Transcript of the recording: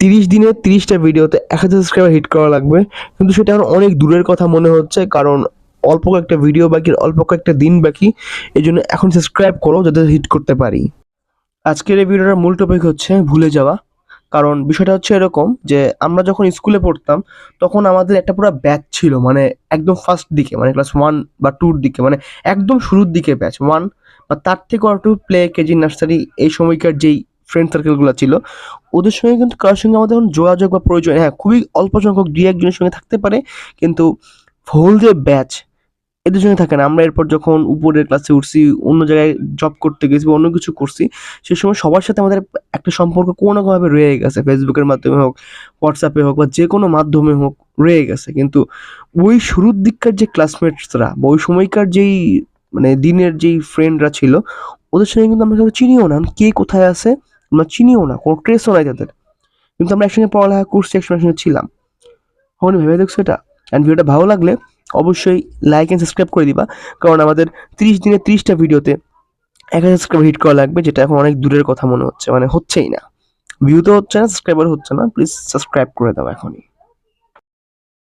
30 দিনে 30টা ভিডিওতে 1000 subscriber hit করা লাগবে, কিন্তু সেটা এখন অনেক দূরের কথা মনে হচ্ছে, কারণ অল্প কয়েকটা ভিডিও বাকি, অল্প কয়েকটা দিন বাকি। এই জন্য এখন সাবস্ক্রাইব করো যাতে হিট করতে পারি। আজকের এই ভিডিওটার মূল টপিক হচ্ছে ভুলে যাওয়া। কারণ বিষয়টা হচ্ছে এরকম যে আমরা যখন স্কুলে পড়তাম তখন আমাদের একটা পুরো ব্যাচ ছিল, মানে একদম ফার্স্ট দিকে, মানে ক্লাস 1 বা 2 এর দিকে, মানে একদম শুরুর দিকে ব্যাচ 1 বা তার থেকেও একটু প্লে, কেজি, নার্সারি, এই সময়কার যেই ফ্রেন্ড সার্কেলগুলো ছিল ওদের সঙ্গে কিন্তু কারোর সঙ্গে আমাদের এখন যোগাযোগ বা প্রয়োজন, হ্যাঁ খুবই অল্প সংখ্যক 2-1 জনের সঙ্গে থাকতে পারে, কিন্তু হোল যে ব্যাচ এদের সঙ্গে থাকে না। আমরা এরপর যখন উপরের ক্লাসে উঠছি, অন্য জায়গায় জব করতে গেছি বা অন্য কিছু করছি, সে সময় সবার সাথে আমাদের একটা সম্পর্ক কোনো না কোনোভাবে রয়ে গেছে, ফেসবুকের মাধ্যমে হোক, হোয়াটসঅ্যাপে হোক, বা যে কোনো মাধ্যমে হোক রয়ে গেছে। কিন্তু ওই শুরুর দিককার যে ক্লাসমেটসরা বা ওই সময়কার যেই মানে দিনের যেই ফ্রেন্ডরা ছিল, ওদের সঙ্গে কিন্তু আমরা কাউকে চিনিও না, কে কোথায় আছে আমরা চিনিও না, কোনো ট্রেসও নাই তাদের, কিন্তু আমরা একসঙ্গে পড়ালেখা করছি, একসঙ্গে একসঙ্গে ছিলাম। কখনো ভেবে দেখছো এটা? অ্যান্ড ভিডিওটা ভালো লাগলে অবশ্যই লাইক অ্যান্ড সাবস্ক্রাইব করে দিবা, কারণ আমাদের 30 দিনে 30টা ভিডিওতে 1000 সাবস্ক্রাইবার হিট করা লাগবে, যেটা এখন অনেক দূরের কথা মনে হচ্ছে, মানে হচ্ছেই না। ভিউ তো হচ্ছে না, সাবস্ক্রাইবার হচ্ছে না। প্লিজ সাবস্ক্রাইব করে দাও এখনই।